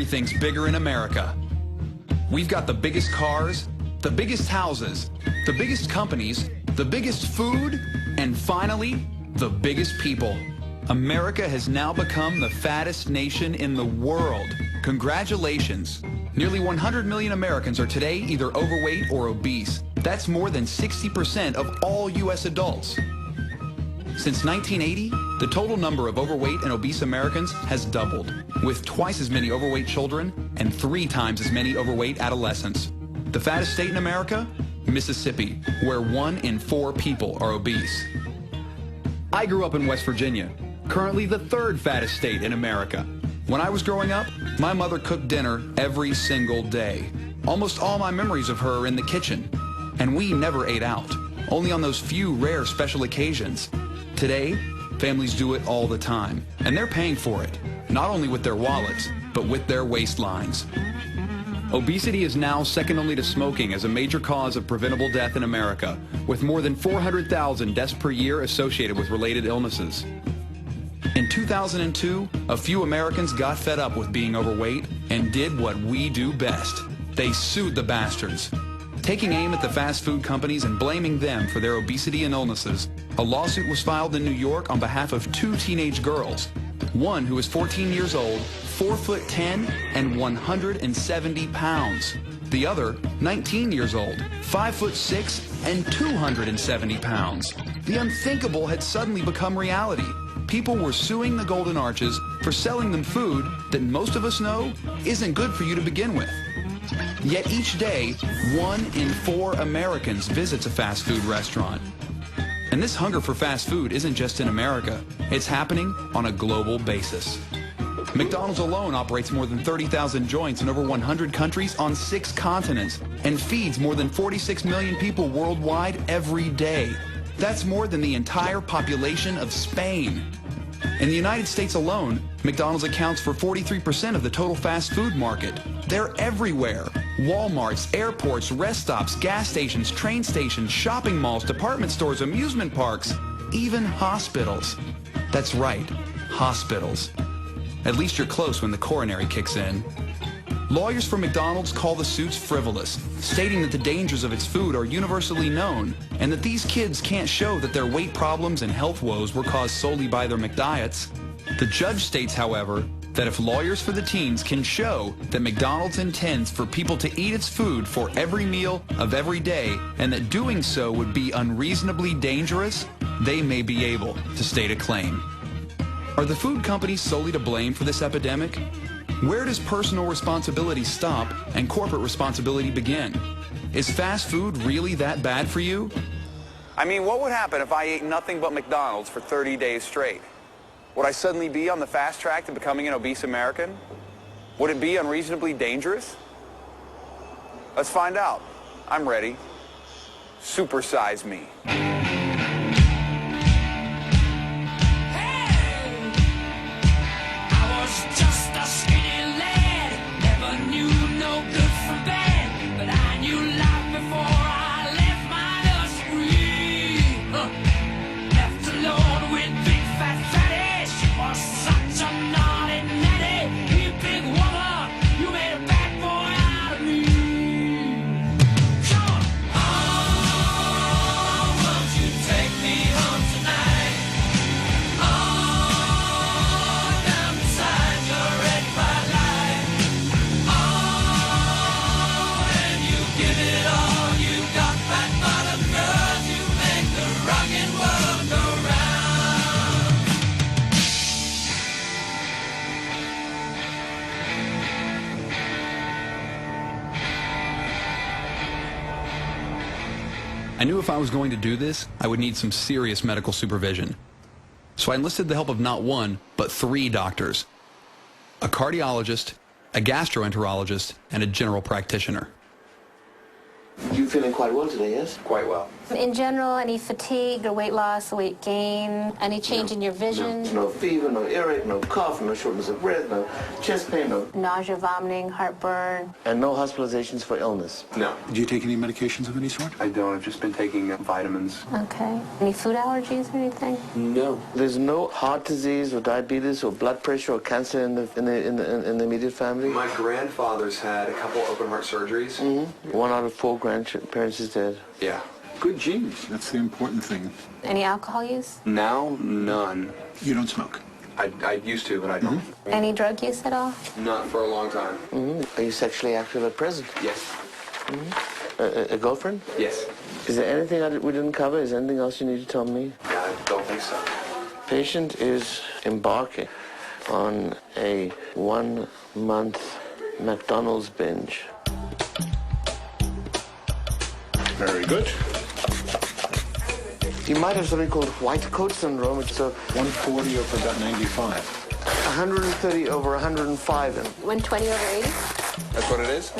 everything's bigger in America. We've got the biggest cars, the biggest houses, the biggest companies, the biggest food, and finally, the biggest people. America has now become the fattest nation in the world. Congratulations. Nearly 100 million Americans are today either overweight or obese. That's more than 60% of all U.S. adults. Since 1980, the total number of overweight and obese Americans has doubled, with twice as many overweight children and 3 times as many overweight adolescents. The fattest state in America? Mississippi, where 1 in 4 people are obese. I grew up in West Virginia, currently the 3rd fattest state in America. When I was growing up, my mother cooked dinner every single day. Almost all my memories of her are in the kitchen. And we never ate out, only on those few rare special occasions. Today, families do it all the time, and they're paying for it, not only with their wallets, but with their waistlines. Obesity is now second only to smoking as a major cause of preventable death in America, with more than 400,000 deaths per year associated with related illnesses. In 2002, a few Americans got fed up with being overweight and did what we do best. They sued the bastards. Taking aim at the fast food companies and blaming them for their obesity and illnesses, a lawsuit was filed in New York on behalf of 2 teenage girls. One who was 14 years old, 4'10" and 170 pounds. The other, 19 years old, 5'6" and 270 pounds. The unthinkable had suddenly become reality. People were suing the Golden Arches for selling them food that most of us know isn't good for you to begin with. Yet each day, 1 in 4 Americans visits a fast food restaurant. And this hunger for fast food isn't just in America. It's happening on a global basis. McDonald's alone operates more than 30,000 joints in over 100 countries on 6 continents and feeds more than 46 million people worldwide every day. That's more than the entire population of Spain. In the United States alone, McDonald's accounts for 43% of the total fast food market. They're everywhere. Walmarts, airports, rest stops, gas stations, train stations, shopping malls, department stores, amusement parks, even hospitals. That's right, hospitals. At least you're close when the coronary kicks in. Lawyers for McDonald's call the suits frivolous, stating that the dangers of its food are universally known and that these kids can't show that their weight problems and health woes were caused solely by their McDiets. The judge states, however, that if lawyers for the teens can show that McDonald's intends for people to eat its food for every meal of every day and that doing so would be unreasonably dangerous, they may be able to state a claim. Are the food companies solely to blame for this epidemic? Where does personal responsibility stop and corporate responsibility begin? Is fast food really that bad for you? I mean, what would happen if I ate nothing but McDonald's for 30 days straight? Would I suddenly be on the fast track to becoming an obese American? Would it be unreasonably dangerous? Let's find out. I'm ready. Supersize me. I knew if I was going to do this, I would need some serious medical supervision. So I enlisted the help of not 1, but 3 doctors. A cardiologist, a gastroenterologist, and a general practitioner. You're feeling quite well today, yes? Quite well. In general, any fatigue or weight loss, weight gain, any change in your vision? No fever, no earache, no cough, no shortness of breath, no chest pain, no Nausea, vomiting, heartburn? and no hospitalizations for illness. No. Do you take any medications of any sort? I don't. I've just been taking vitamins. Okay. Any food allergies or anything? No. There's no heart disease or diabetes or blood pressure or cancer in the immediate family. My grandfather's had a couple open heart surgeries. 1 out of 4 grandparents is dead. Yeah. Good genes. That's the important thing. Any alcohol use? Now, none. You don't smoke. I used to, but I don't. Any drug use at all? Not for a long time. Are you sexually active at present? Yes. A girlfriend? Yes. Is there anything we didn't cover? Is there anything else you need to tell me? I don't think so. Patient is embarking on a 1-month McDonald's binge. Very good. You might have something called white coat syndrome. It's a 140 over about 95. 130 over 105. 120 over 80? That's what it is?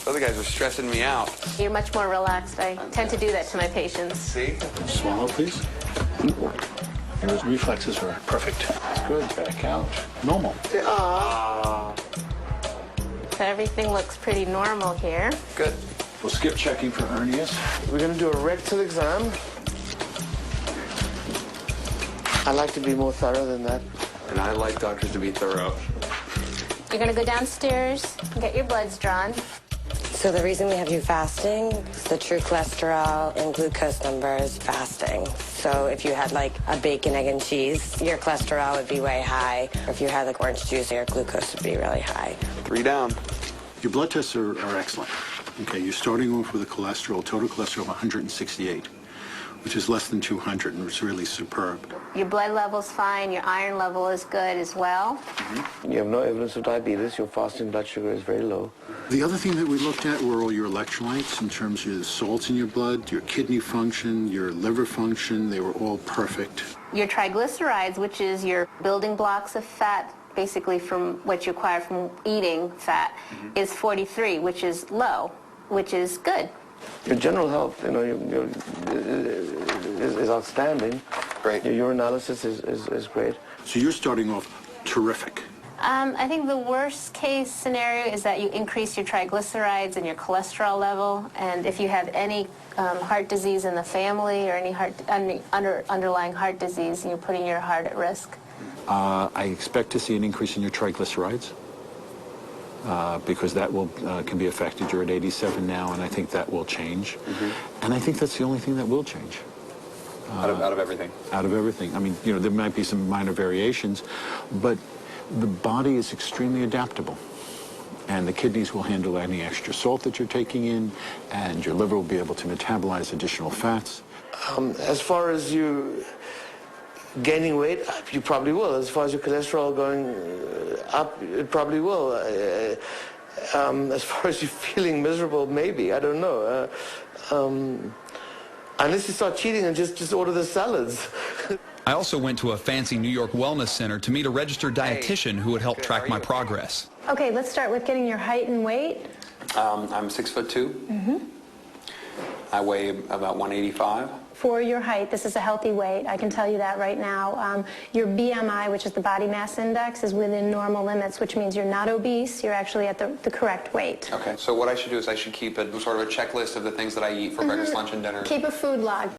Other guys are stressing me out. You're much more relaxed. I tend to do that to my patients. See? Swallow, please. Your reflexes are perfect. Good. Back out. Normal. So everything looks pretty normal here. Good. We'll skip checking for hernias. We're going to do a rectal exam. I like to be more thorough than that. And I like doctors to be thorough. You're going to go downstairs and get your bloods drawn. So the reason we have you fasting is the true cholesterol and glucose numbers fasting. So if you had like a bacon, egg, and cheese, your cholesterol would be way high. Or if you had like orange juice, your glucose would be really high. 3 down. Your blood tests are excellent. Okay, you're starting off with a cholesterol, total cholesterol of 168, which is less than 200, and it's really superb. Your blood level's fine. Your iron level is good as well. You have no evidence of diabetes. Your fasting blood sugar is very low. The other thing that we looked at were all your electrolytes in terms of the salts in your blood, your kidney function, your liver function. They were all perfect. Your triglycerides, which is your building blocks of fat, basically from what you acquire from eating fat, is 43, which is low, which is good. Your general health, is outstanding. Great. Your urinalysis is great. So you're starting off terrific. I think the worst case scenario is that you increase your triglycerides and your cholesterol level, and if you have any heart disease in the family or any underlying heart disease, you're putting your heart at risk. I expect to see an increase in your triglycerides because that can be affected. You're at 87 now, and I think that will change. And I think that's the only thing that will change. Out of everything. Out of everything. I mean, there might be some minor variations, but the body is extremely adaptable. And the kidneys will handle any extra salt that you're taking in, and your liver will be able to metabolize additional fats. As far as you gaining weight, you probably will. As far as your cholesterol going up, it probably will. As far as you feeling miserable, maybe. I don't know. Unless you start cheating and just order the salads. I also went to a fancy New York wellness center to meet a registered dietitian who would help track my progress. Okay, let's start with getting your height and weight. I'm 6'2". I weigh about 185. For your height, this is a healthy weight. I can tell you that right now. Your BMI, which is the body mass index, is within normal limits, which means you're not obese. You're actually at the correct weight. Okay, so what I should do is I should keep a sort of a checklist of the things that I eat for breakfast, lunch, and dinner. Keep a food log.